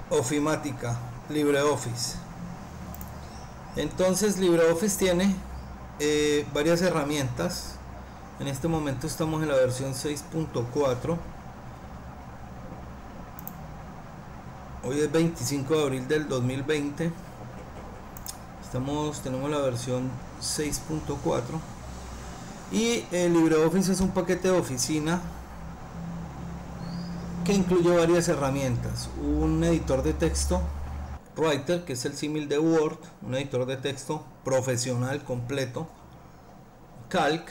Ofimática, LibreOffice. Entonces LibreOffice tiene varias herramientas. En este momento estamos en la versión 6.4. Hoy es 25 de abril del 2020. Tenemos la versión 6.4. Y el LibreOffice es un paquete de oficina que incluye varias herramientas. Un editor de texto, Writer, que es el símil de Word, un editor de texto profesional completo. Calc,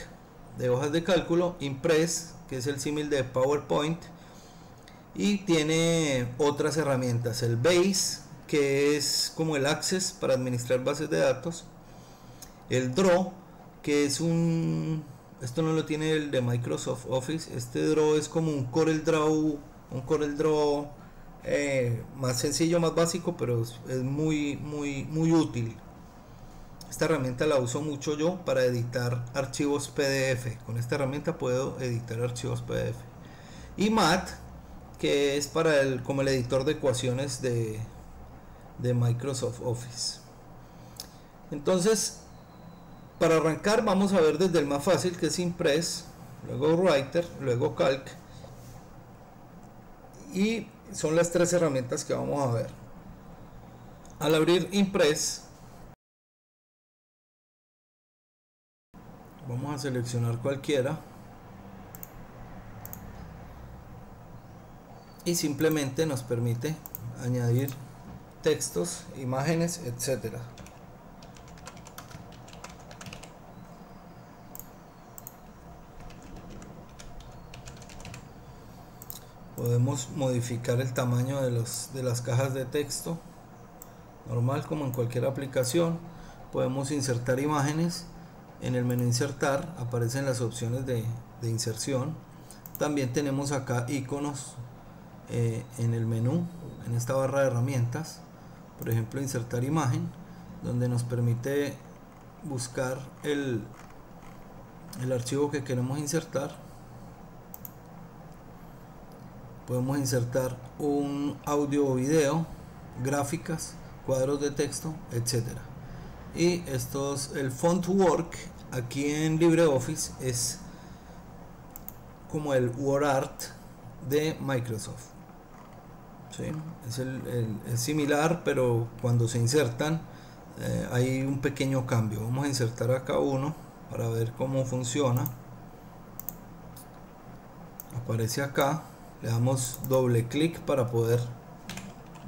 de hojas de cálculo. Impress, que es el símil de PowerPoint. Y tiene otras herramientas. El Base, que es como el Access para administrar bases de datos. El Draw, que es esto no lo tiene el de Microsoft Office. Este Draw es como un Corel Draw más sencillo, más básico, pero es muy útil. Esta herramienta la uso mucho yo para editar archivos PDF. Con esta herramienta puedo editar archivos PDF. Y Math, que es como el editor de ecuaciones de Microsoft Office. Entonces, para arrancar vamos a ver desde el más fácil, que es Impress, luego Writer, luego Calc, y son las tres herramientas que vamos a ver. Al abrir Impress, vamos a seleccionar cualquiera y simplemente nos permite añadir textos, imágenes, etcétera. Podemos modificar el tamaño de las cajas de texto, normal como en cualquier aplicación. Podemos insertar imágenes. En el menú insertar aparecen las opciones de inserción. También tenemos acá iconos en el menú, en esta barra de herramientas. Por ejemplo, insertar imagen, donde nos permite buscar el archivo que queremos insertar. Podemos insertar un audio o video, gráficas, cuadros de texto, etcétera. Y el font work aquí en LibreOffice es como el WordArt de Microsoft. ¿Sí? Es similar, pero cuando se insertan hay un pequeño cambio. Vamos a insertar acá uno para ver cómo funciona. Aparece acá. Le damos doble clic para poder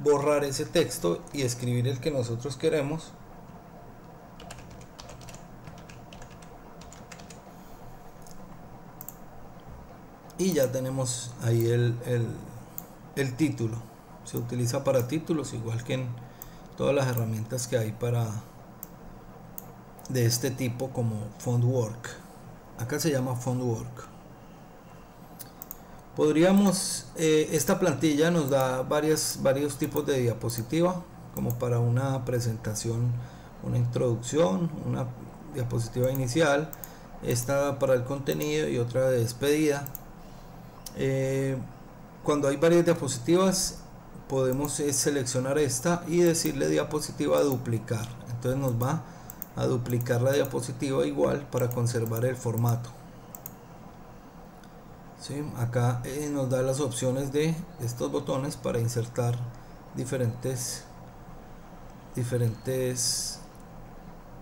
borrar ese texto y escribir el que nosotros queremos. Y ya tenemos ahí el título. Se utiliza para títulos, igual que en todas las herramientas que hay de este tipo, como Fontwork. Acá se llama Fontwork. Esta plantilla nos da varios tipos de diapositiva, como para una presentación, una introducción, una diapositiva inicial, esta para el contenido y otra de despedida. Cuando hay varias diapositivas, podemos seleccionar esta y decirle diapositiva duplicar. Entonces nos va a duplicar la diapositiva igual para conservar el formato. ¿Sí? Acá nos da las opciones de estos botones para insertar diferentes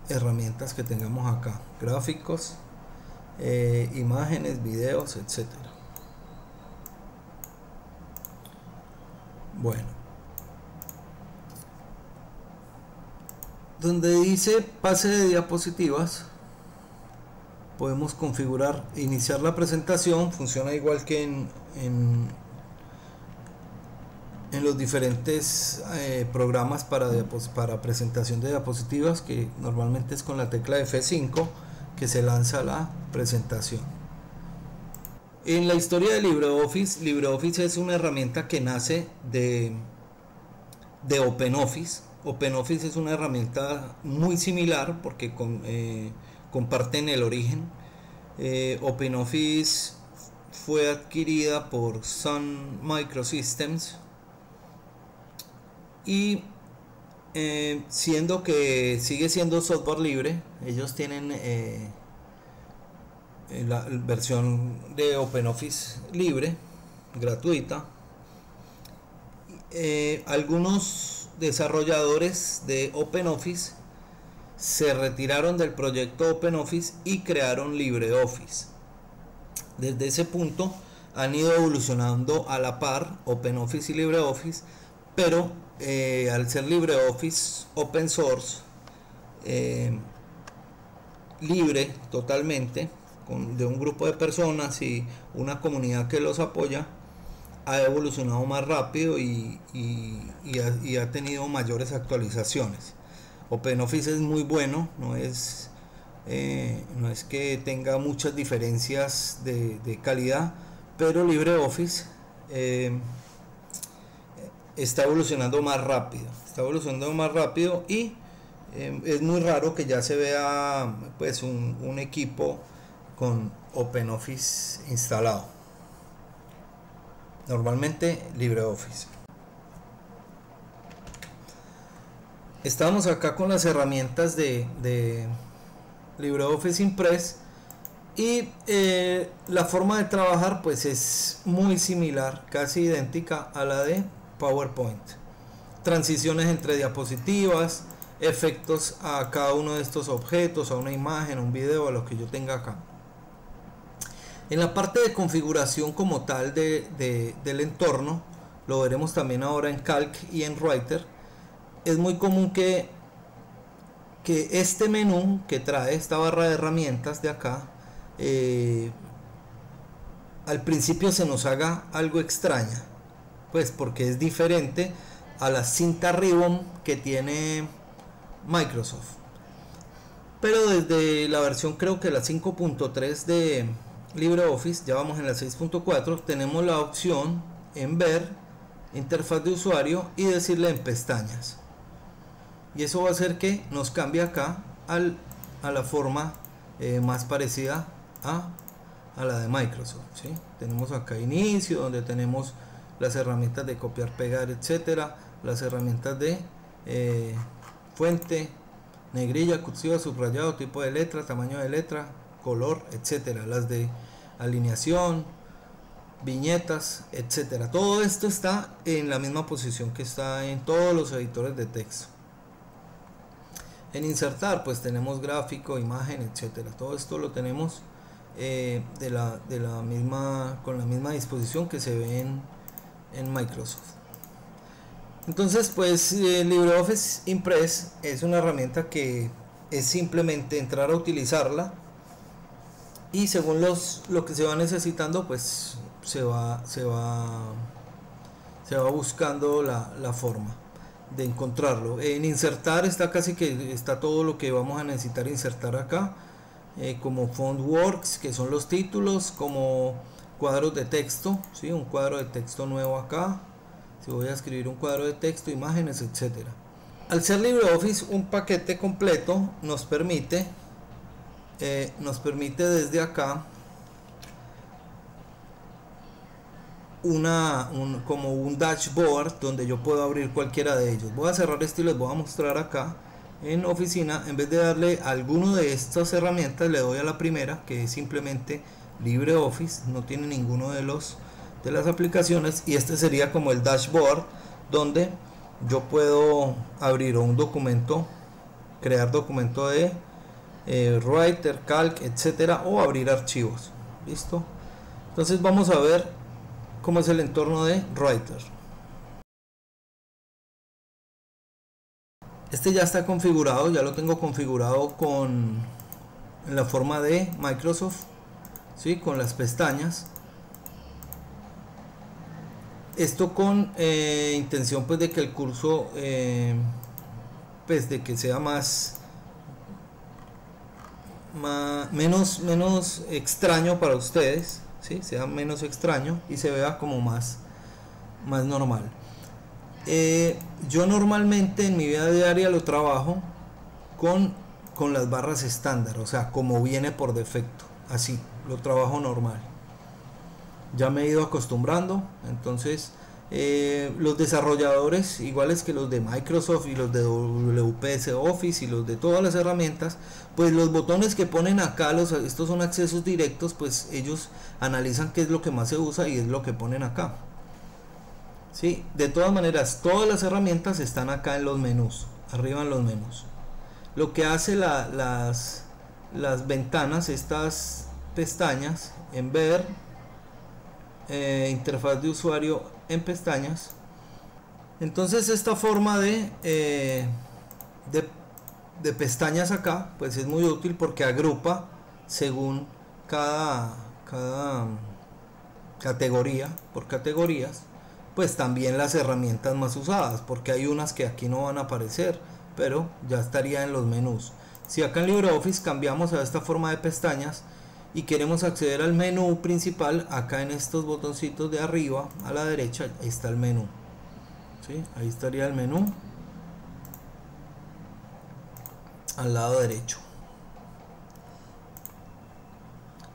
herramientas que tengamos acá, gráficos, imágenes, videos, etcétera. Bueno, donde dice pase de diapositivas, podemos configurar, iniciar la presentación. Funciona igual que en los diferentes programas para presentación de diapositivas, que normalmente es con la tecla F5 que se lanza la presentación. En la historia de LibreOffice es una herramienta que nace de OpenOffice. OpenOffice es una herramienta muy similar porque comparten el origen. OpenOffice fue adquirida por Sun Microsystems y siendo que sigue siendo software libre, ellos tienen la versión de OpenOffice libre, gratuita. Algunos desarrolladores de OpenOffice se retiraron del proyecto OpenOffice y crearon LibreOffice. Desde ese punto han ido evolucionando a la par OpenOffice y LibreOffice, pero al ser LibreOffice open source, libre totalmente, de un grupo de personas y una comunidad que los apoya, ha evolucionado más rápido y ha tenido mayores actualizaciones. OpenOffice es muy bueno, no es que tenga muchas diferencias de calidad, pero LibreOffice está evolucionando más rápido y es muy raro que ya se vea pues un equipo con OpenOffice instalado. Normalmente LibreOffice. Estamos acá con las herramientas de LibreOffice Impress y la forma de trabajar pues es muy similar, casi idéntica a la de PowerPoint. Transiciones entre diapositivas, efectos a cada uno de estos objetos, a una imagen, a un video, a lo que yo tenga acá. En la parte de configuración como tal del entorno, lo veremos también ahora en Calc y en Writer, es muy común que este menú que trae esta barra de herramientas de acá, al principio se nos haga algo extraña, pues porque es diferente a la cinta ribbon que tiene Microsoft. Pero desde la versión, creo que la 5.3 de LibreOffice, ya vamos en la 6.4, tenemos la opción en ver, interfaz de usuario, y decirle en pestañas, y eso va a hacer que nos cambie acá a la forma más parecida a la de Microsoft, ¿sí? Tenemos acá inicio, donde tenemos las herramientas de copiar, pegar, etcétera, las herramientas de fuente, negrilla, cursiva, subrayado, tipo de letra, tamaño de letra, color, etcétera, las de alineación, viñetas, etcétera. Todo esto está en la misma posición que está en todos los editores de texto. En insertar pues tenemos gráfico, imagen, etcétera. Todo esto lo tenemos con la misma disposición que se ve en Microsoft. Entonces pues LibreOffice Impress es una herramienta que es simplemente entrar a utilizarla, y según lo que se va necesitando pues se va buscando la forma de encontrarlo. En insertar está casi que está todo lo que vamos a necesitar insertar acá, como Fontworks, que son los títulos, como cuadros de texto, ¿sí? Un cuadro de texto nuevo acá, si voy a escribir un cuadro de texto, imágenes, etcétera. Al ser LibreOffice un paquete completo, nos permite desde acá como un dashboard donde yo puedo abrir cualquiera de ellos. Voy a cerrar esto y les voy a mostrar acá en oficina. En vez de darle a alguno de estas herramientas, le doy a la primera, que es simplemente LibreOffice, no tiene ninguno de las aplicaciones, y este sería como el dashboard donde yo puedo abrir un documento, crear documento de Writer, Calc, etcétera, o abrir archivos. Listo. Entonces vamos a ver cómo es el entorno de Writer. Este ya está configurado, ya lo tengo configurado en la forma de Microsoft, ¿sí? Con las pestañas. Esto con intención pues de que el curso pues de que sea menos extraño para ustedes, ¿sí? Sea menos extraño y se vea como más normal. Yo normalmente en mi vida diaria lo trabajo con las barras estándar, o sea, como viene por defecto, así lo trabajo normal. Ya me he ido acostumbrando, entonces Los desarrolladores, iguales que los de Microsoft y los de WPS Office y los de todas las herramientas, pues los botones que ponen acá, estos son accesos directos, pues ellos analizan qué es lo que más se usa y es lo que ponen acá. ¿Sí? De todas maneras, todas las herramientas están acá en los menús, arriba en los menús. Lo que hace las ventanas, estas pestañas, en ver, interfaz de usuario en pestañas. Entonces esta forma de pestañas acá pues es muy útil porque agrupa según cada categoría, por categorías, pues también las herramientas más usadas, porque hay unas que aquí no van a aparecer, pero ya estaría en los menús. Si acá en LibreOffice cambiamos a esta forma de pestañas y queremos acceder al menú principal, acá en estos botoncitos de arriba a la derecha está el menú. ¿Sí? Ahí estaría el menú al lado derecho.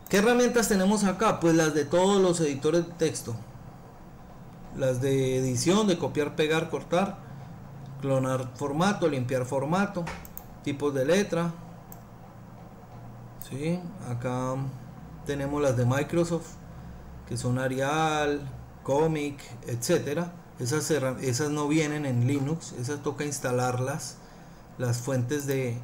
¿Qué herramientas tenemos acá? Pues las de todos los editores de texto, las de edición, de copiar, pegar, cortar, clonar formato, limpiar formato, tipos de letra. ¿Sí? Acá tenemos las de Microsoft, que son Arial, Comic, etcétera. Esas no vienen en Linux, esas toca instalarlas. Las fuentes de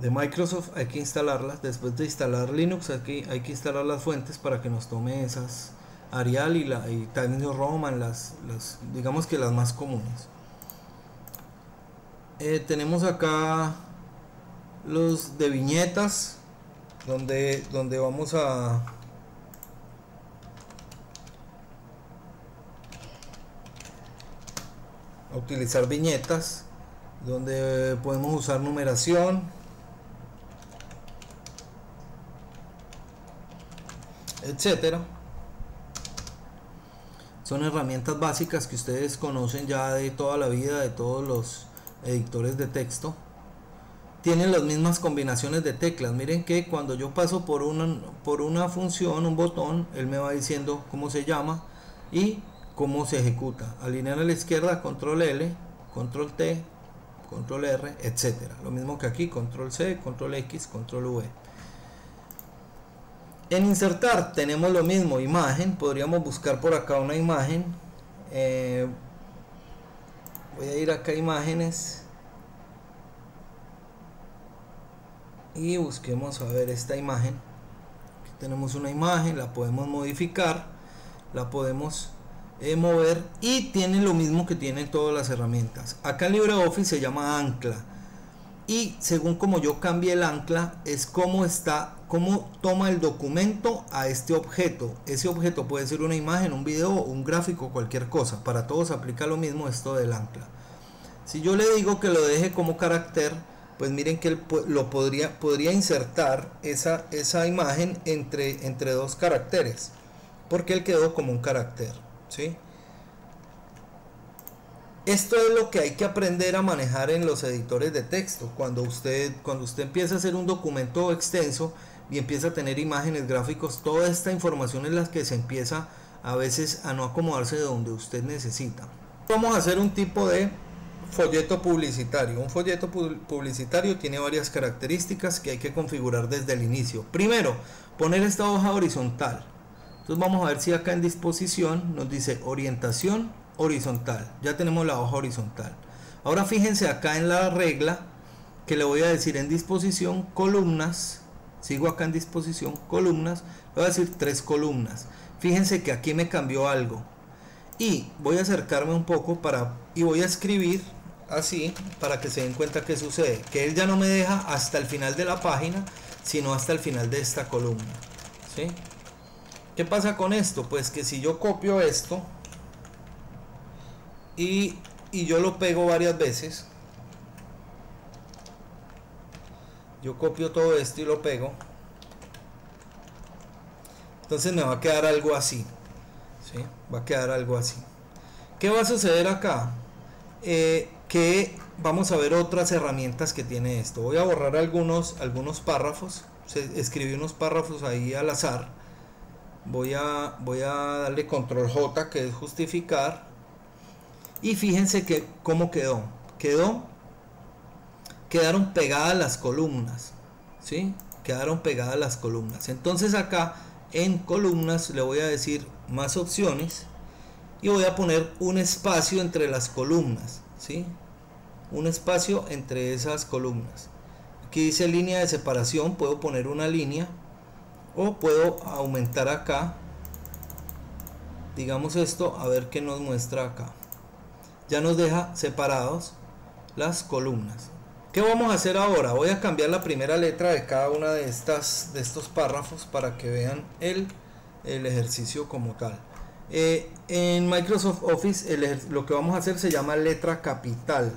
Microsoft hay que instalarlas. Después de instalar Linux hay que instalar las fuentes para que nos tome esas Arial y Times New Roman, digamos que las más comunes. Tenemos acá los de viñetas, donde vamos a utilizar viñetas, donde podemos usar numeración, etcétera. Son herramientas básicas que ustedes conocen ya de toda la vida, de todos los editores de texto. Tienen las mismas combinaciones de teclas. Miren que cuando yo paso por una función, un botón, él me va diciendo cómo se llama y cómo se ejecuta. Alinear a la izquierda, control L, control T, control R, etcétera. Lo mismo que aquí, control C, control X, control V. En insertar tenemos lo mismo, imagen. Podríamos buscar por acá una imagen. Voy a ir acá a imágenes y busquemos a ver esta imagen. Aquí tenemos una imagen, la podemos modificar, la podemos mover y tiene lo mismo que tienen todas las herramientas. Acá en LibreOffice se llama ancla y según como yo cambie el ancla es cómo toma el documento a este objeto. Ese objeto puede ser una imagen, un video, un gráfico, cualquier cosa. Para todos aplica lo mismo esto del ancla. Si yo le digo que lo deje como carácter, pues miren que él podría insertar esa imagen entre dos caracteres, porque él quedó como un carácter. ¿Sí? Esto es lo que hay que aprender a manejar en los editores de texto. Cuando usted empieza a hacer un documento extenso y empieza a tener imágenes, gráficos, toda esta información es la que se empieza a veces a no acomodarse de donde usted necesita. Vamos a hacer un tipo de folleto publicitario. Un folleto publicitario tiene varias características que hay que configurar desde el inicio. Primero, poner esta hoja horizontal. Entonces vamos a ver si acá en disposición nos dice orientación horizontal. Ya tenemos la hoja horizontal. Ahora fíjense acá en la regla que le voy a decir en disposición columnas. Sigo acá en disposición columnas. Le voy a decir 3 columnas. Fíjense que aquí me cambió algo. Y voy a acercarme un poco y voy a escribir así para que se den cuenta que sucede. Que él ya no me deja hasta el final de la página, sino hasta el final de esta columna. ¿Sí? ¿Qué pasa con esto? Pues que si yo copio esto y yo lo pego varias veces, yo copio todo esto y lo pego, entonces me va a quedar algo así. ¿Sí? Va a quedar algo así. ¿Qué va a suceder acá? Que vamos a ver otras herramientas que tiene esto. Voy a borrar algunos párrafos. Escribí unos párrafos ahí al azar. voy a darle control J, que es justificar, y fíjense que cómo quedaron pegadas las columnas, ¿sí? Quedaron pegadas las columnas. Entonces acá en columnas le voy a decir más opciones y voy a poner un espacio entre las columnas, ¿sí? Un espacio entre esas columnas. Aquí dice línea de separación, puedo poner una línea o puedo aumentar acá, digamos esto, a ver qué nos muestra acá. Ya nos deja separados las columnas. ¿Qué vamos a hacer ahora? Voy a cambiar la primera letra de cada una de estos párrafos para que vean el ejercicio como tal. En Microsoft Office lo que vamos a hacer se llama letra capital.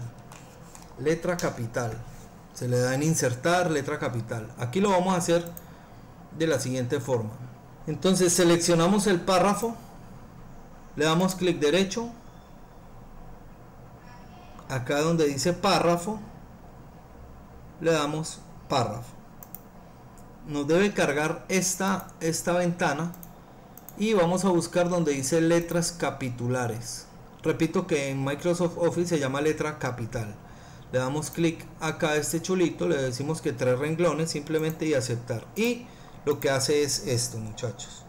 Letra capital. Se le da en insertar letra capital. Aquí lo vamos a hacer de la siguiente forma. Entonces seleccionamos el párrafo, le damos clic derecho, acá donde dice párrafo, le damos párrafo. Nos debe cargar esta ventana y vamos a buscar donde dice letras capitulares. Repito que en Microsoft Office se llama letra capital. Le damos clic acá a este chulito, le decimos que 3 renglones simplemente y aceptar. Y lo que hace es esto, muchachos,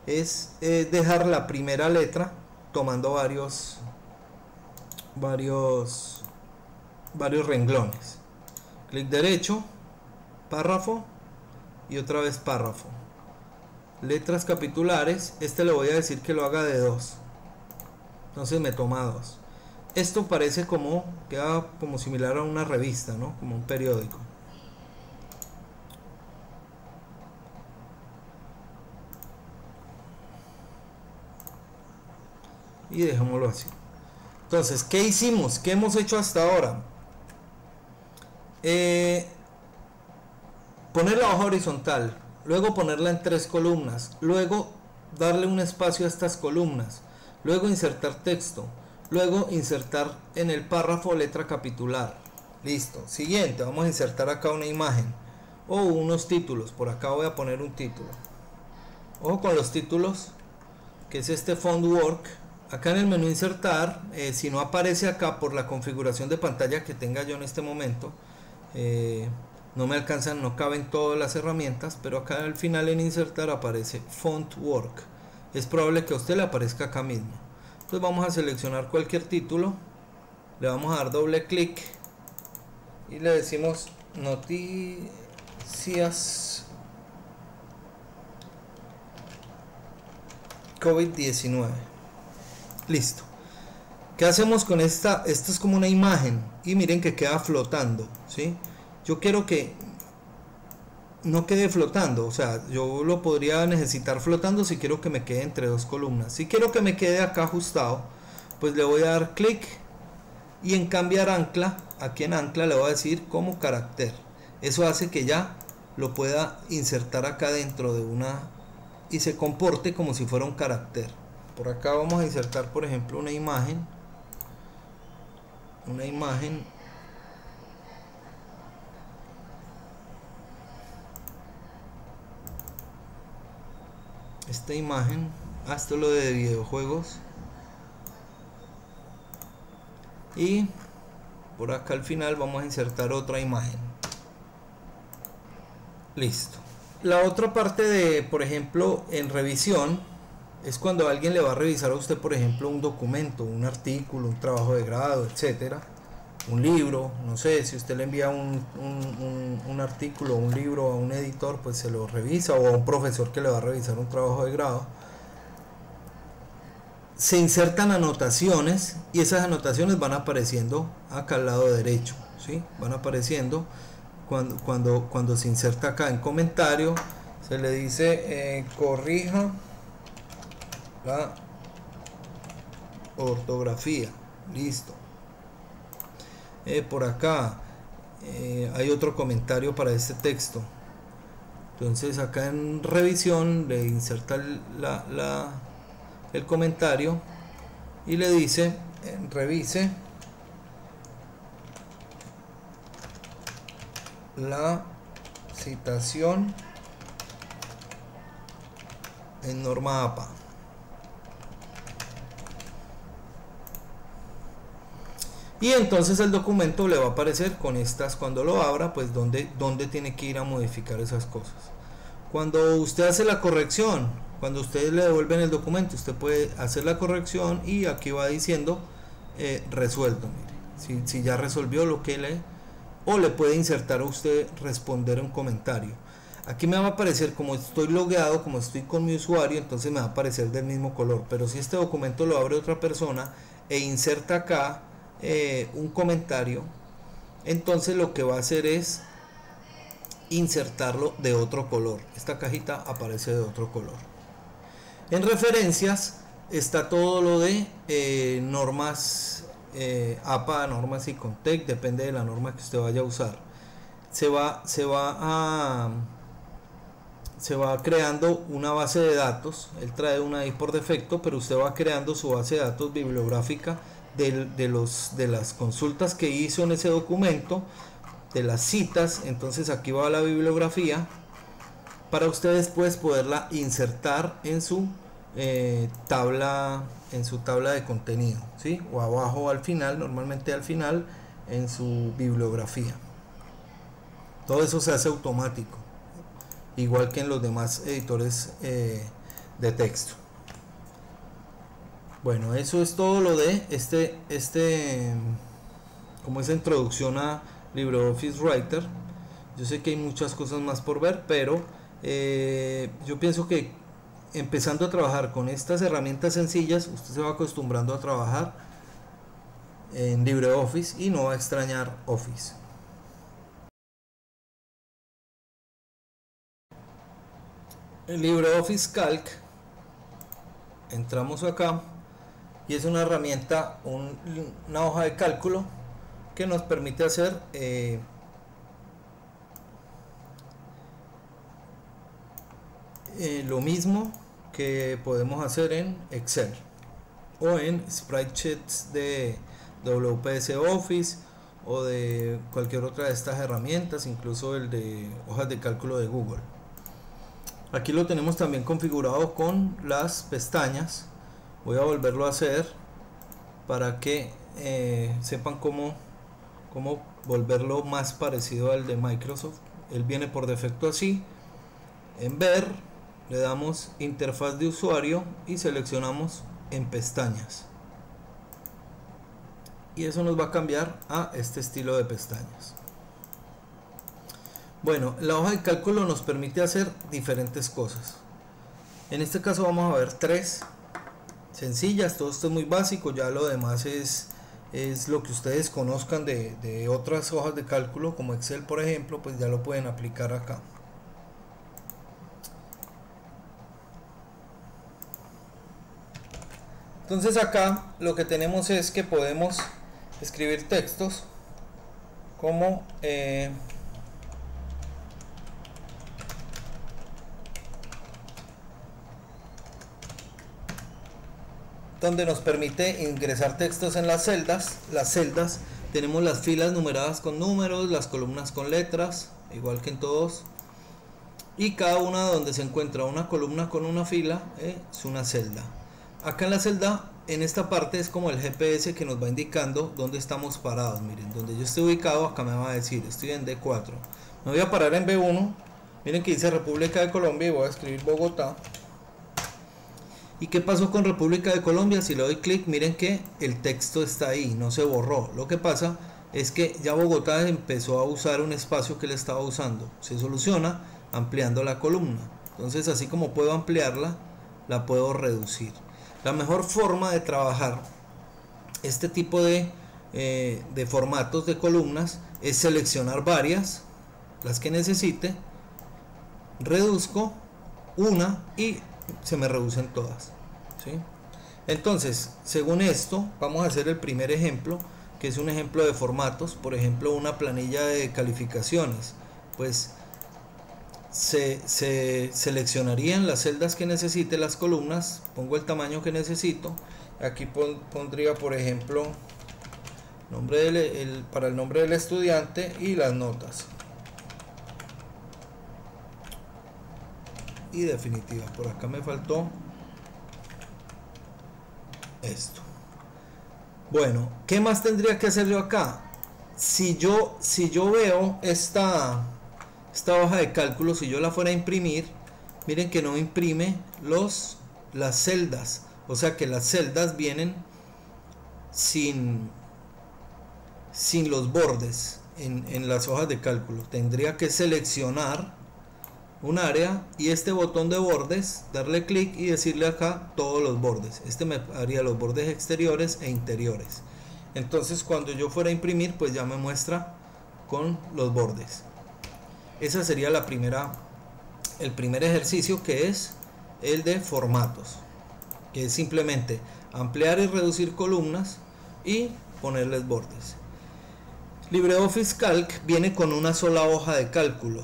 es dejar la primera letra tomando varios renglones. Clic derecho, párrafo y otra vez párrafo. Letras capitulares, este le voy a decir que lo haga de 2. Entonces me toma 2. Esto parece queda como similar a una revista, ¿no? Como un periódico. Y dejémoslo así. Entonces, ¿qué hicimos? ¿Qué hemos hecho hasta ahora? Poner la hoja horizontal, luego ponerla en 3 columnas, luego darle un espacio a estas columnas, luego insertar texto, luego insertar en el párrafo letra capitular. Listo. Siguiente, vamos a insertar acá una imagen o unos títulos. Por acá voy a poner un título. Ojo con los títulos, que es este font work. Acá en el menú insertar, si no aparece acá por la configuración de pantalla que tenga yo en este momento, no me alcanzan, no caben todas las herramientas, pero acá al final en insertar aparece font work. Es probable que a usted le aparezca acá mismo. Entonces vamos a seleccionar cualquier título, le vamos a dar doble clic y le decimos noticias COVID-19. Listo. ¿Qué hacemos con esta? Esta es como una imagen y miren que queda flotando, ¿sí? Yo quiero que no quede flotando, o sea, yo lo podría necesitar flotando si quiero que me quede entre 2 columnas. Si quiero que me quede acá ajustado, pues le voy a dar clic y en cambiar ancla, aquí en ancla le voy a decir como carácter. Eso hace que ya lo pueda insertar acá dentro de una y se comporte como si fuera un carácter. Por acá vamos a insertar, por ejemplo, una imagen. Esta imagen, esto es lo de videojuegos. Y por acá al final vamos a insertar otra imagen. Listo. La otra parte de, por ejemplo, en revisión, es cuando alguien le va a revisar a usted, por ejemplo, un documento, un artículo, un trabajo de grado, etcétera, un libro, no sé, si usted le envía un artículo o un libro a un editor, pues se lo revisa, o a un profesor que le va a revisar un trabajo de grado. Se insertan anotaciones y esas anotaciones van apareciendo acá al lado derecho, ¿sí? Van apareciendo cuando se inserta acá en comentario, se le dice corrija la ortografía. Listo. Por acá hay otro comentario para este texto. Entonces acá en revisión le inserta el comentario y le dice revise la citación en norma APA. Y entonces el documento le va a aparecer con estas, cuando lo abra, pues donde tiene que ir a modificar esas cosas. Cuando usted hace la corrección, cuando ustedes le devuelven el documento, usted puede hacer la corrección y aquí va diciendo resuelto. Mire, si ya resolvió lo que le, o le puede insertar a usted responder un comentario. Aquí me va a aparecer, como estoy logueado, como estoy con mi usuario, entonces me va a aparecer del mismo color. Pero si este documento lo abre otra persona e inserta acá un comentario, entonces lo que va a hacer es insertarlo de otro color. Esta cajita aparece de otro color. En referencias está todo lo de normas APA, normas ICONTEC, depende de la norma que usted vaya a usar. Se va creando una base de datos. Él trae una ahí por defecto, pero usted va creando su base de datos bibliográfica de las consultas que hizo en ese documento, de las citas. Entonces aquí va la bibliografía para usted después poderla insertar en su tabla de contenido, ¿sí? O abajo al final, normalmente al final, en su bibliografía. Todo eso se hace automático, igual que en los demás editores de texto. Bueno, eso es todo lo de como esa introducción a LibreOffice Writer. Yo sé que hay muchas cosas más por ver, pero yo pienso que empezando a trabajar con estas herramientas sencillas, usted se va acostumbrando a trabajar en LibreOffice y no va a extrañar Office. En LibreOffice Calc entramos acá y es una herramienta, una hoja de cálculo que nos permite hacer lo mismo que podemos hacer en Excel o en Spreadsheets de WPS Office o de cualquier otra de estas herramientas, incluso el de hojas de cálculo de Google. Aquí lo tenemos también configurado con las pestañas. Voy a volverlo a hacer para que sepan cómo volverlo más parecido al de Microsoft. Él viene por defecto así. En ver le damos interfaz de usuario y seleccionamos en pestañas, y eso nos va a cambiar a este estilo de pestañas. Bueno, la hoja de cálculo nos permite hacer diferentes cosas. En este caso vamos a ver tres sencillas. Todo esto es muy básico, ya lo demás es lo que ustedes conozcan de otras hojas de cálculo como Excel, por ejemplo, pues ya lo pueden aplicar acá. Entonces acá lo que tenemos es que podemos escribir textos como donde nos permite ingresar textos en las celdas. Las celdas tenemos las filas numeradas con números, las columnas con letras, igual que en todos, y cada una donde se encuentra una columna con una fila es una celda. Acá en la celda, en esta parte, es como el GPS que nos va indicando dónde estamos parados. Miren, donde yo estoy ubicado, acá me va a decir, estoy en D4. Me voy a parar en B1. Miren que dice República de Colombia y voy a escribir Bogotá. ¿Y qué pasó con República de Colombia? Si le doy clic, miren que el texto está ahí, no se borró. Lo que pasa es que ya Bogotá empezó a usar un espacio que le estaba usando. Se soluciona ampliando la columna. Entonces, así como puedo ampliarla, la puedo reducir. La mejor forma de trabajar este tipo de formatos de columnas es seleccionar varias, las que necesite, reduzco una y se me reducen todas, ¿sí? Entonces, según esto, vamos a hacer el primer ejemplo, que es un ejemplo de formatos. Por ejemplo, una planilla de calificaciones. Pues se seleccionarían las celdas que necesite, las columnas, pongo el tamaño que necesito. Aquí pondría, por ejemplo, para el nombre del estudiante y las notas. y definitiva. Por acá me faltó esto. Bueno, ¿qué más tendría que hacer yo acá? Si yo veo esta hoja de cálculo, si yo la fuera a imprimir, miren que no imprime las celdas, o sea que las celdas vienen sin los bordes en las hojas de cálculo. Tendría que seleccionar un área y este botón de bordes, darle clic y decirle acá todos los bordes. Este me haría los bordes exteriores e interiores. Entonces cuando yo fuera a imprimir, pues ya me muestra con los bordes. Esa sería el primer ejercicio, que es el de formatos, que es simplemente ampliar y reducir columnas y ponerles bordes. LibreOffice Calc viene con una sola hoja de cálculo,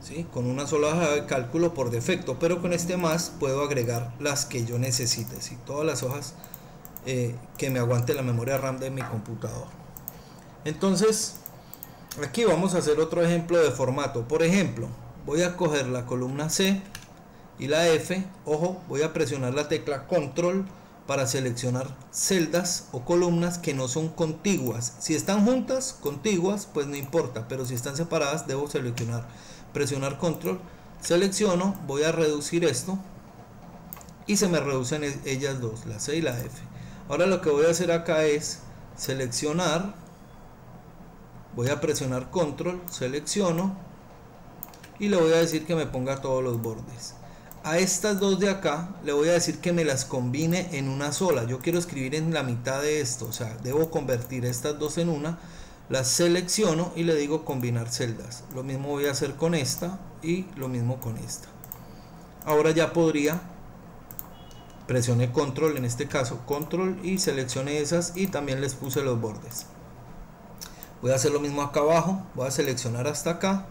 ¿sí? Con una sola hoja de cálculo por defecto, pero con este más puedo agregar las que yo necesite, ¿sí? Todas las hojas que me aguante la memoria RAM de mi computador. Entonces aquí vamos a hacer otro ejemplo de formato. Por ejemplo, voy a coger la columna C y la F. Ojo, voy a presionar la tecla control para seleccionar celdas o columnas que no son contiguas. Si están juntas, contiguas, pues no importa, pero si están separadas debo presionar control, selecciono, voy a reducir esto y se me reducen ellas dos, la C y la F. Ahora lo que voy a hacer acá es seleccionar, voy a presionar control, selecciono y le voy a decir que me ponga todos los bordes. A estas dos de acá le voy a decir que me las combine en una sola. Yo quiero escribir en la mitad de esto, o sea, debo convertir estas dos en una. Las selecciono y le digo combinar celdas. Lo mismo voy a hacer con esta y lo mismo con esta. Ahora ya podría, presioné control, en este caso control, y seleccioné esas y también les puse los bordes. Voy a hacer lo mismo acá abajo, voy a seleccionar hasta acá,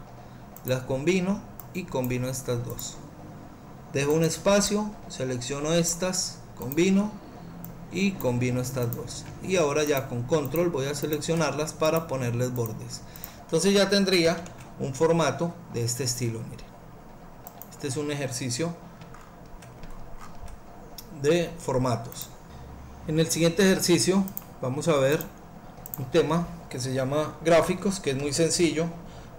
las combino y combino estas dos. Dejo un espacio, selecciono estas, combino y combino estas dos. Y ahora ya con control voy a seleccionarlas para ponerles bordes. Entonces ya tendría un formato de este estilo. Miren, este es un ejercicio de formatos. En el siguiente ejercicio vamos a ver un tema que se llama gráficos, que es muy sencillo.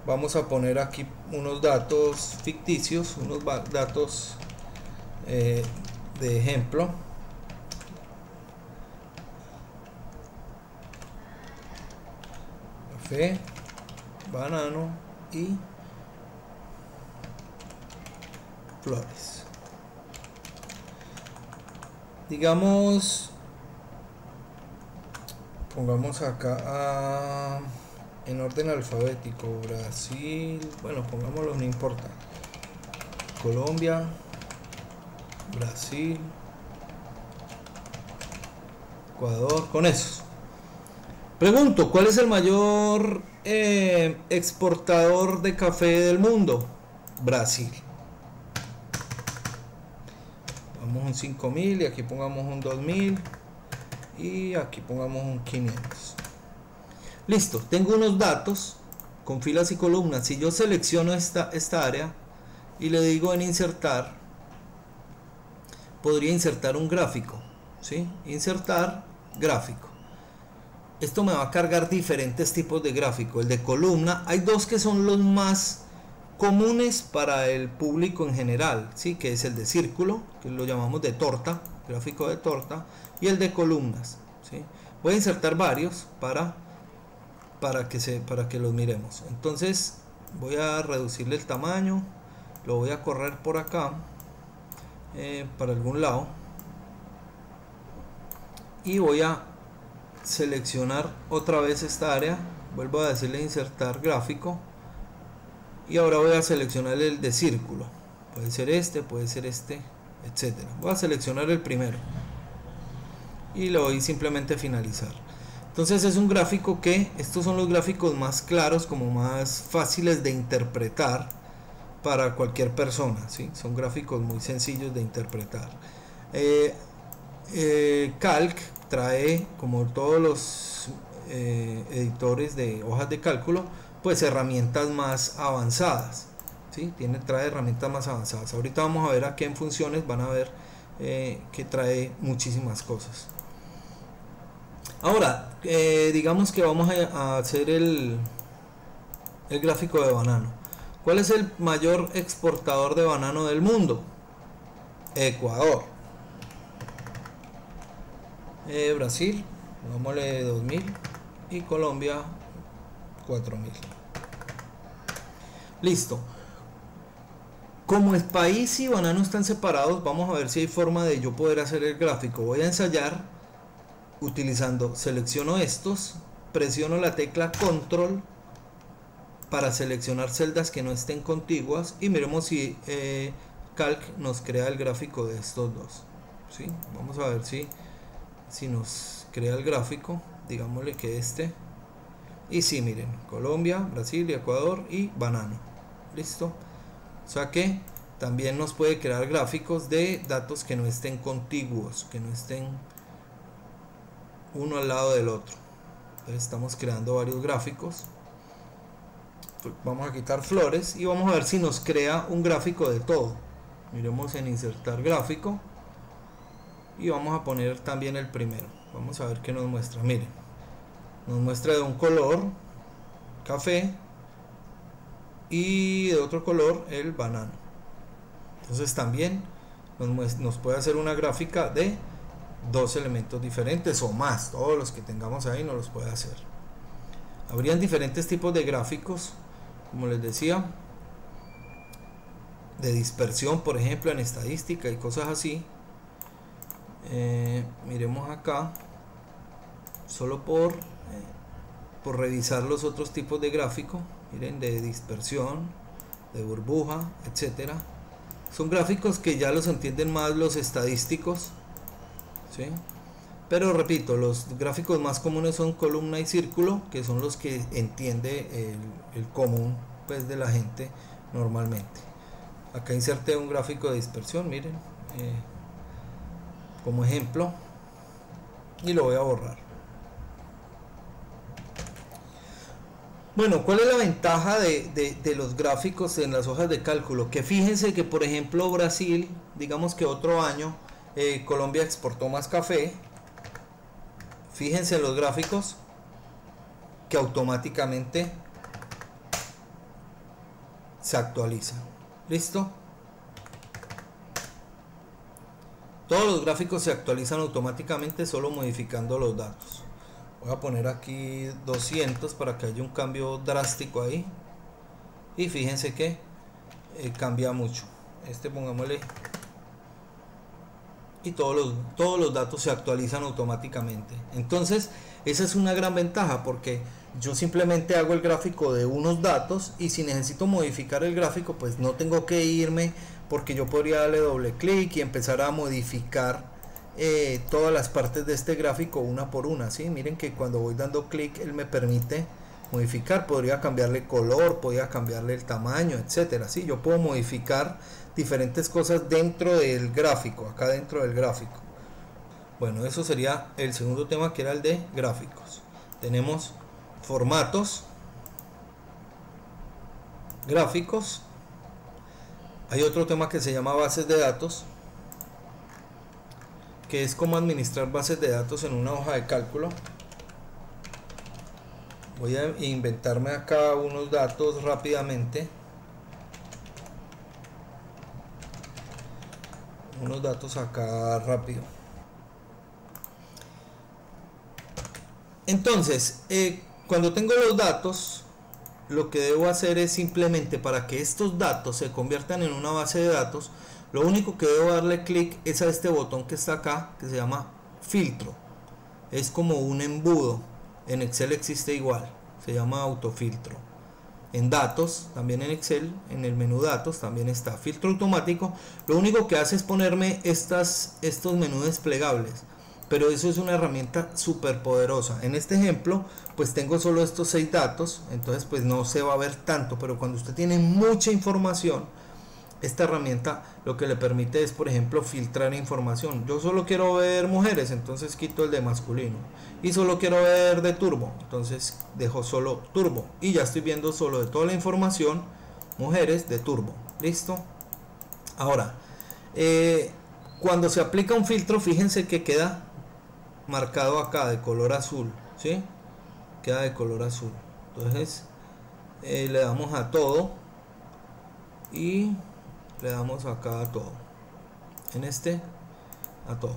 Vamos a poner aquí unos datos ficticios, unos datos de ejemplo. Café, banano y flores. Digamos, pongamos acá en orden alfabético: Brasil, bueno, pongámoslo, no importa, Colombia, Brasil, Ecuador, con esos. Pregunto, ¿cuál es el mayor exportador de café del mundo? Brasil. Vamos un 5000 y aquí pongamos un 2000 y aquí pongamos un 500. Listo, tengo unos datos con filas y columnas. Si yo selecciono esta área y le digo en insertar, podría insertar un gráfico, ¿sí? Insertar gráfico. Esto me va a cargar diferentes tipos de gráfico. El de columna, hay dos que son los más comunes para el público en general, ¿sí? Que es el de círculo, que lo llamamos de torta, gráfico de torta, y el de columnas, ¿sí? Voy a insertar varios para que los miremos. Entonces voy a reducirle el tamaño, lo voy a correr por acá para algún lado y voy a seleccionar otra vez esta área, vuelvo a decirle insertar gráfico y ahora voy a seleccionar el de círculo, puede ser este, etcétera. Voy a seleccionar el primero y le voy simplemente a finalizar. Entonces es un gráfico que, estos son los gráficos más claros, como más fáciles de interpretar para cualquier persona, ¿sí? Son gráficos muy sencillos de interpretar. Calc trae, como todos los editores de hojas de cálculo, pues herramientas más avanzadas. ¿sí? Trae herramientas más avanzadas. Ahorita vamos a ver aquí en funciones, van a ver que trae muchísimas cosas. Ahora, digamos que vamos a hacer el gráfico de banano. ¿Cuál es el mayor exportador de banano del mundo? Ecuador. Brasil, pongámosle 2000 y Colombia 4000. Listo. Como el país y banano están separados, vamos a ver si hay forma de yo poder hacer el gráfico. Voy a ensayar utilizando, selecciono estos, presiono la tecla control para seleccionar celdas que no estén contiguas y miremos si Calc nos crea el gráfico de estos dos, ¿sí? Vamos a ver si nos crea el gráfico, digámosle que este, y sí, miren, Colombia, Brasil y Ecuador y banano. Listo. O sea que también nos puede crear gráficos de datos que no estén contiguos, que no estén uno al lado del otro. Entonces estamos creando varios gráficos. Vamos a quitar flores y vamos a ver si nos crea un gráfico de todo. Miremos en insertar gráfico y vamos a poner también el primero. Vamos a ver qué nos muestra. Miren, nos muestra de un color café y de otro color el banano. Entonces también nos puede hacer una gráfica de dos elementos diferentes o más. Todos los que tengamos ahí nos los puede hacer. Habrían diferentes tipos de gráficos, como les decía, de dispersión, por ejemplo, en estadística y cosas así. Miremos acá, solo por revisar los otros tipos de gráfico. Miren, de dispersión, de burbuja, etcétera. Son gráficos que ya los entienden más los estadísticos, ¿sí? Pero repito, los gráficos más comunes son columna y círculo, que son los que entiende el común, pues, de la gente normalmente. Acá inserté un gráfico de dispersión, miren, como ejemplo, y lo voy a borrar. Bueno, ¿cuál es la ventaja de los gráficos en las hojas de cálculo? Que fíjense que, por ejemplo, Brasil, digamos que otro año, Colombia exportó más café. Fíjense en los gráficos que automáticamente se actualizan. ¿Listo? Todos los gráficos se actualizan automáticamente solo modificando los datos. Voy a poner aquí 200 para que haya un cambio drástico ahí. Y fíjense que cambia mucho. Pongámosle. Y todos los datos se actualizan automáticamente. Entonces esa es una gran ventaja, porque yo simplemente hago el gráfico de unos datos y si necesito modificar el gráfico, pues no tengo que irme, porque yo podría darle doble clic y empezar a modificar todas las partes de este gráfico una por una, ¿sí? Miren que cuando voy dando clic él me permite modificar. Podría cambiarle color, podría cambiarle el tamaño, etcétera, ¿sí? Yo puedo modificar diferentes cosas dentro del gráfico, acá dentro del gráfico. Bueno, eso sería el segundo tema, que era el de gráficos. Tenemos formatos, gráficos. Hay otro tema que se llama bases de datos, que es cómo administrar bases de datos en una hoja de cálculo. Voy a inventarme acá unos datos rápidamente. Unos datos acá rápido. Entonces, cuando tengo los datos, lo que debo hacer es simplemente, para que estos datos se conviertan en una base de datos, lo único que debo darle clic es a este botón que está acá, que se llama filtro. Es como un embudo. En Excel existe igual, se llama autofiltro. En datos, también en Excel, en el menú datos también está filtro automático. Lo único que hace es ponerme estos menús desplegables, pero eso es una herramienta súper poderosa. En este ejemplo pues tengo solo estos 6 datos, entonces pues no se va a ver tanto, pero cuando usted tiene mucha información, esta herramienta lo que le permite es, por ejemplo, filtrar información. Yo solo quiero ver mujeres, entonces quito el de masculino. Y solo quiero ver de turbo, entonces dejo solo turbo. Y ya estoy viendo solo de toda la información, mujeres de turbo. Listo. Ahora, cuando se aplica un filtro, fíjense que queda marcado acá de color azul, ¿sí? Queda de color azul. Entonces le damos a todo y le damos acá a todo, en este a todo.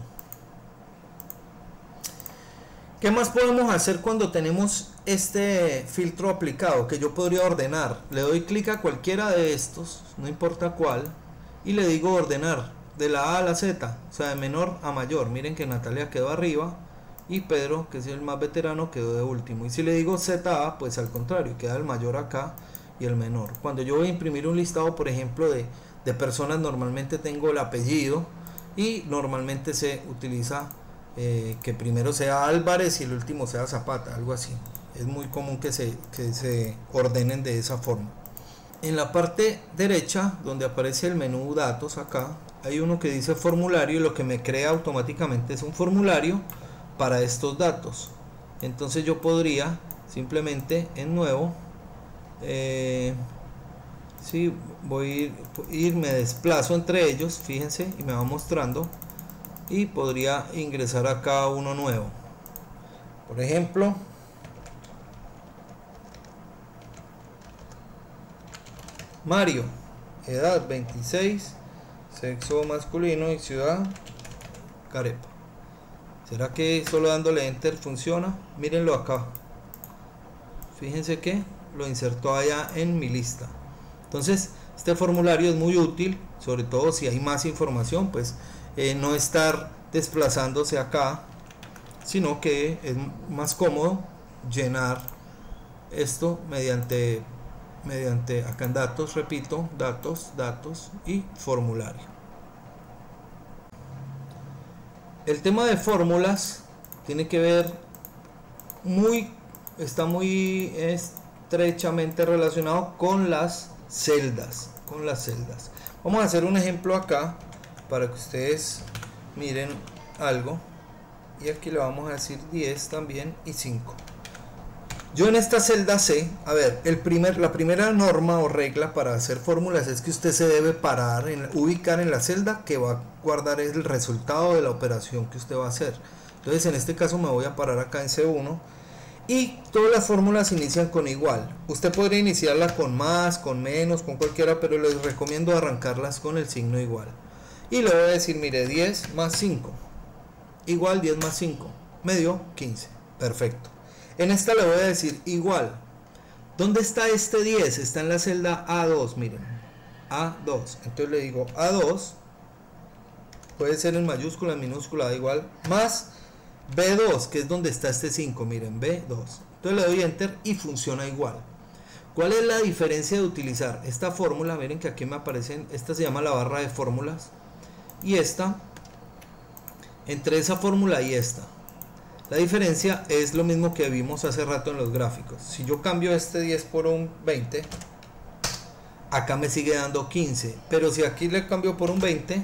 ¿Qué más podemos hacer cuando tenemos este filtro aplicado? Que yo podría ordenar. Le doy clic a cualquiera de estos, no importa cuál, y le digo ordenar de la A a la Z, o sea, de menor a mayor. Miren que Natalia quedó arriba y Pedro, que es el más veterano, quedó de último. Y si le digo ZA, pues al contrario, queda el mayor acá y el menor. Cuando yo voy a imprimir un listado, por ejemplo, de personas, normalmente tengo el apellido y normalmente se utiliza que primero sea Álvarez y el último sea Zapata, algo así. Es muy común que se ordenen de esa forma. En la parte derecha, donde aparece el menú datos, acá hay uno que dice formulario, y lo que me crea automáticamente es un formulario para estos datos. Entonces yo podría simplemente en nuevo, si voy a ir, me desplazo entre ellos, fíjense, y me va mostrando, y podría ingresar acá uno nuevo. Por ejemplo, Mario, edad 26, sexo masculino y ciudad Carepa. ¿Será que solo dándole enter funciona? Mírenlo acá. Fíjense que lo insertó allá en mi lista. Entonces, este formulario es muy útil, sobre todo si hay más información, pues no estar desplazándose acá, sino que es más cómodo llenar esto mediante acá en datos, repito, datos y formulario. El tema de fórmulas tiene que ver está muy estrechamente relacionado con las celdas, Vamos a hacer un ejemplo acá para que ustedes miren algo, y aquí le vamos a decir 10 también y 5. Yo en esta celda C, a ver, la primera norma o regla para hacer fórmulas es que usted se debe ubicar en la celda que va a guardar el resultado de la operación que usted va a hacer. Entonces en este caso me voy a parar acá en C1, y todas las fórmulas inician con igual. Usted podría iniciarla con más, con menos, con cualquiera, pero les recomiendo arrancarlas con el signo igual. Y le voy a decir, mire, 10 más 5 igual 10 más 5 me dio 15. Perfecto. En esta le voy a decir igual. ¿Dónde está este 10? Está en la celda A2, miren. A2. Entonces le digo A2, puede ser en mayúscula, en minúscula, da igual, más B2, que es donde está este 5, miren, B2. Entonces le doy enter y funciona igual. ¿Cuál es la diferencia de utilizar esta fórmula? Miren que aquí me aparecen, esta se llama la barra de fórmulas, y esta, entre esa fórmula y esta. La diferencia es lo mismo que vimos hace rato en los gráficos. Si yo cambio este 10 por un 20, acá me sigue dando 15, pero si aquí le cambio por un 20,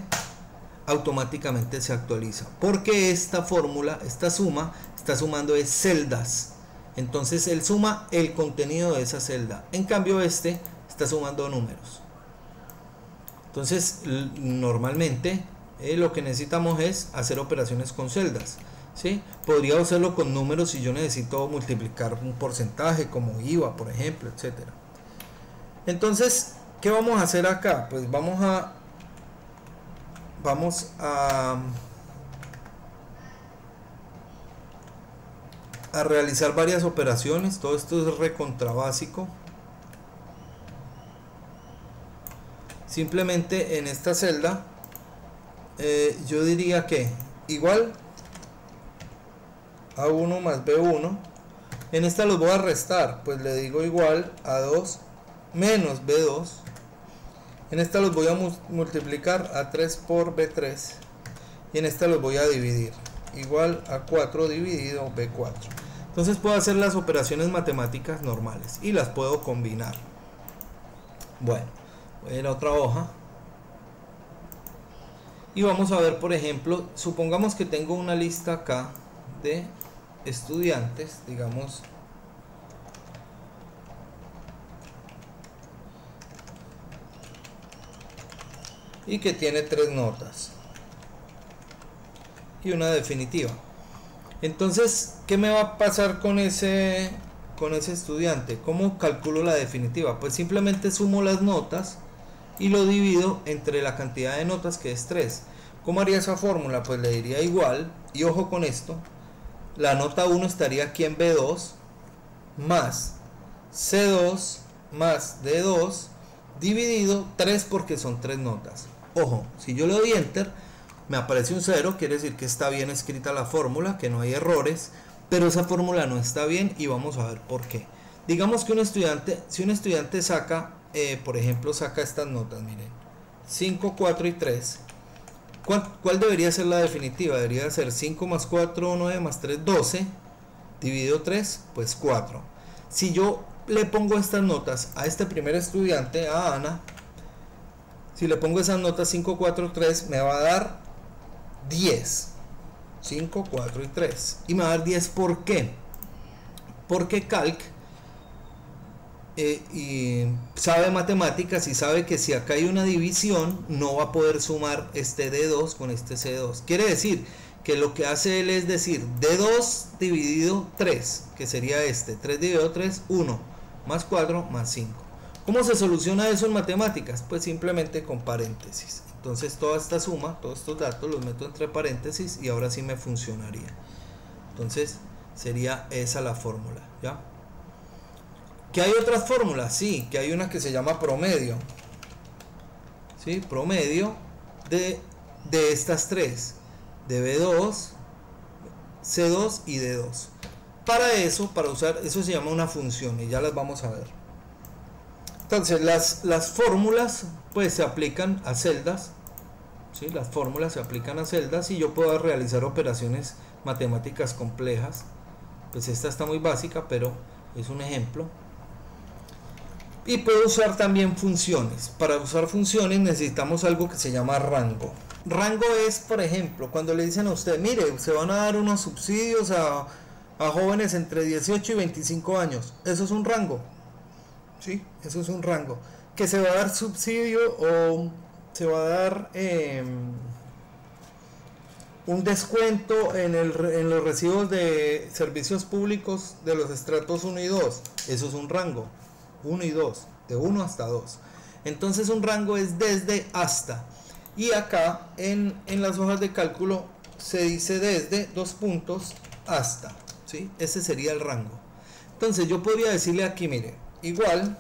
automáticamente se actualiza, porque esta fórmula, esta suma, está sumando es celdas. Entonces él suma el contenido de esa celda. En cambio este está sumando números. Entonces normalmente lo que necesitamos es hacer operaciones con celdas, ¿sí? Podría hacerlo con números si yo necesito multiplicar un porcentaje como IVA, por ejemplo, etcétera. Entonces, ¿qué vamos a hacer acá? Pues vamos a realizar varias operaciones. Todo esto es recontra básico. Simplemente en esta celda yo diría que igual A1 más B1. En esta los voy a restar, pues le digo igual A2 menos B2. En esta los voy a multiplicar A3 por B3, y en esta los voy a dividir, igual A4 dividido B4. Entonces puedo hacer las operaciones matemáticas normales y las puedo combinar. Bueno, voy a ir a otra hoja y vamos a ver, por ejemplo, supongamos que tengo una lista acá de estudiantes, digamos y que tiene 3 notas y una definitiva. Entonces, ¿qué me va a pasar con ese estudiante? ¿Cómo calculo la definitiva? Pues simplemente sumo las notas y lo divido entre la cantidad de notas, que es 3. ¿Cómo haría esa fórmula? Pues le diría igual, y ojo con esto, la nota 1 estaría aquí en B2 más C2 más D2 dividido 3, porque son 3 notas. Ojo, si yo le doy enter me aparece un 0, quiere decir que está bien escrita la fórmula, que no hay errores, pero esa fórmula no está bien y vamos a ver por qué. Digamos que si un estudiante saca, por ejemplo, saca estas notas, miren, 5, 4 y 3, ¿cuál debería ser la definitiva? Debería ser 5 más 4, 9 más 3, 12, dividido 3, pues 4. Si yo le pongo estas notas a este primer estudiante, a Ana, si le pongo esas notas 5, 4, 3, me va a dar 10. 5, 4 y 3. Y me va a dar 10, ¿por qué? Porque Calc y sabe matemáticas y sabe que si acá hay una división no va a poder sumar este D2 con este C2. Quiere decir que lo que hace él es decir D2 dividido 3, que sería este, 3 dividido 3, 1, más 4, más 5. ¿Cómo se soluciona eso en matemáticas? Pues simplemente con paréntesis. Entonces toda esta suma, todos estos datos los meto entre paréntesis y ahora sí me funcionaría. Entonces sería esa la fórmula, ¿ya? ¿Que hay otras fórmulas? Sí, que hay una que se llama promedio. ¿Sí? Promedio de estas tres, de B2, C2 y D2. Para eso, para usar, eso se llama una función y ya las vamos a ver. Entonces las fórmulas pues se aplican a celdas, ¿sí? Las fórmulas se aplican a celdas y yo puedo realizar operaciones matemáticas complejas. Pues esta está muy básica, pero es un ejemplo. Y puedo usar también funciones. Para usar funciones necesitamos algo que se llama rango. Rango es, por ejemplo, cuando le dicen a usted, mire, se van a dar unos subsidios a jóvenes entre 18 y 25 años. Eso es un rango. ¿Sí? Eso es un rango. Que se va a dar subsidio o se va a dar un descuento en los recibos de servicios públicos de los estratos 1 y 2. Eso es un rango. 1 y 2. De 1 hasta 2. Entonces un rango es desde hasta. Y acá en las hojas de cálculo se dice desde 2 puntos hasta. ¿Sí? Ese sería el rango. Entonces yo podría decirle aquí, mire, igual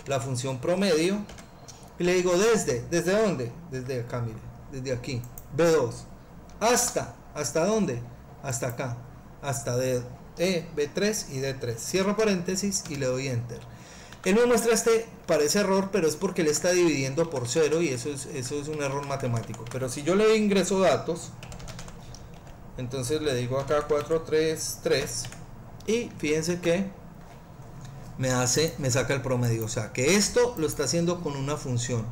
la función promedio y le digo ¿desde dónde? Desde acá, mire, desde aquí, B2 ¿hasta dónde? Hasta acá, hasta B3 y D3, cierro paréntesis y le doy enter. Él me muestra parece error, pero es porque le está dividiendo por 0 y eso es un error matemático. Pero si yo le ingreso datos, entonces le digo acá 4, 3, 3 y fíjense que me saca el promedio. O sea que esto lo está haciendo con una función.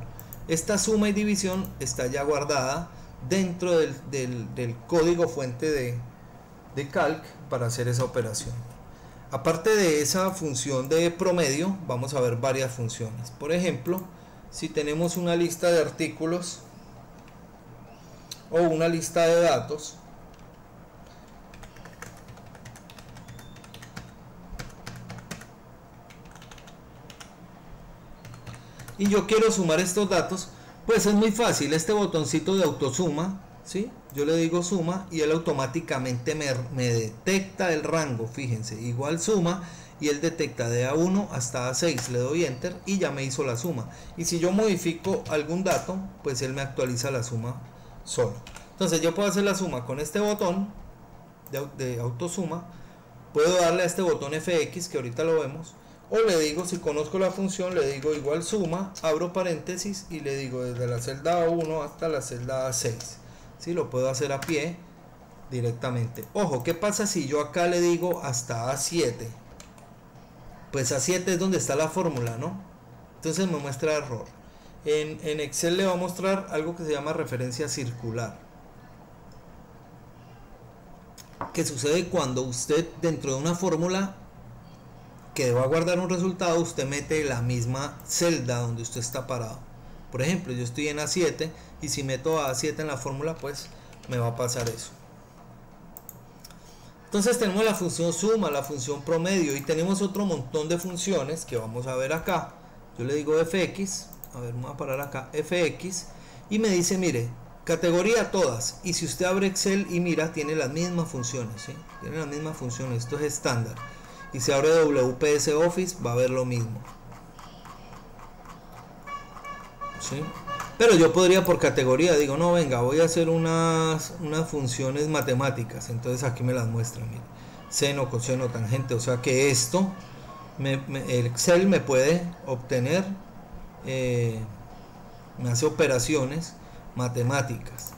Esta suma y división está ya guardada dentro del código fuente de Calc para hacer esa operación. Aparte de esa función de promedio, vamos a ver varias funciones. Por ejemplo, si tenemos una lista de artículos o una lista de datos, y yo quiero sumar estos datos, pues es muy fácil. Este botoncito de autosuma, ¿sí? Yo le digo suma y él automáticamente me detecta el rango. Fíjense, igual suma y él detecta de A1 hasta A6. Le doy enter y ya me hizo la suma. Y si yo modifico algún dato, pues él me actualiza la suma solo. Entonces yo puedo hacer la suma con este botón de autosuma. Puedo darle a este botón FX, que ahorita lo vemos. O le digo, si conozco la función, le digo igual suma, abro paréntesis y le digo desde la celda A1 hasta la celda A6. ¿Sí? Lo puedo hacer a pie directamente. Ojo, ¿qué pasa si yo acá le digo hasta A7? Pues A7 es donde está la fórmula, ¿no? Entonces me muestra error. En Excel le va a mostrar algo que se llama referencia circular. ¿Qué sucede cuando usted dentro de una fórmula que va a guardar un resultado, usted mete la misma celda donde usted está parado? Por ejemplo, yo estoy en A7 y si meto a A7 en la fórmula, pues me va a pasar eso. Entonces tenemos la función suma, la función promedio y tenemos otro montón de funciones que vamos a ver acá. Yo le digo fx, a ver, vamos a parar acá, fx, y me dice, mire, categoría todas, y si usted abre Excel y mira, tiene las mismas funciones, ¿sí? Tiene las mismas funciones, esto es estándar. Y si abre WPS Office, va a ver lo mismo, ¿sí? Pero yo podría por categoría, digo, no, venga, voy a hacer unas funciones matemáticas. Entonces aquí me las muestra, mire, seno, coseno, tangente. O sea que esto, el Excel me puede obtener, me hace operaciones matemáticas.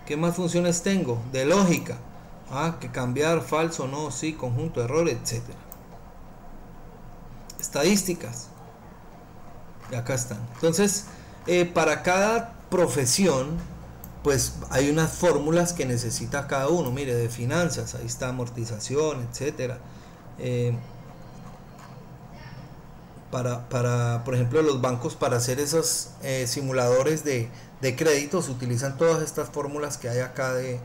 ¿Qué más funciones tengo? De lógica. Que cambiar, falso, no, sí, conjunto, error, etc. Estadísticas. Y acá están. Entonces, para cada profesión, pues hay unas fórmulas que necesita cada uno. Mire, de finanzas, ahí está amortización, etcétera. Por ejemplo, los bancos, para hacer esos simuladores de créditos, utilizan todas estas fórmulas que hay acá de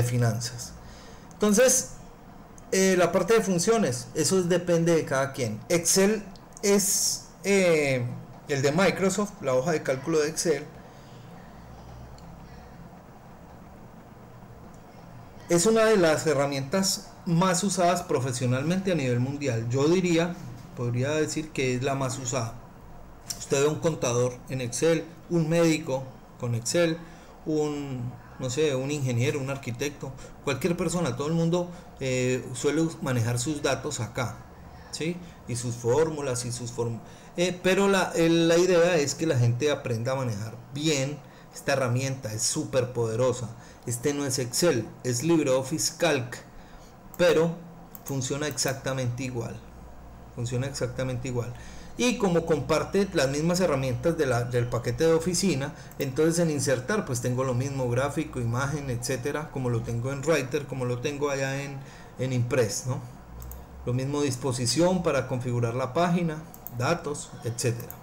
finanzas. Entonces, la parte de funciones, eso depende de cada quien. Excel es el de Microsoft, la hoja de cálculo de Excel. Es una de las herramientas más usadas profesionalmente a nivel mundial. Yo podría decir que es la más usada. Usted ve un contador en Excel, un médico con Excel, no sé, un ingeniero, un arquitecto, cualquier persona, todo el mundo suele manejar sus datos acá, ¿sí? Y sus fórmulas y sus pero la idea es que la gente aprenda a manejar bien esta herramienta. Es súper poderosa. Este no es Excel, es LibreOffice Calc, pero funciona exactamente igual. Y como comparte las mismas herramientas del paquete de oficina, entonces en insertar pues tengo lo mismo, gráfico, imagen, etcétera, como lo tengo en Writer, como lo tengo allá en Impress, ¿no? Lo mismo, disposición para configurar la página, datos, etcétera.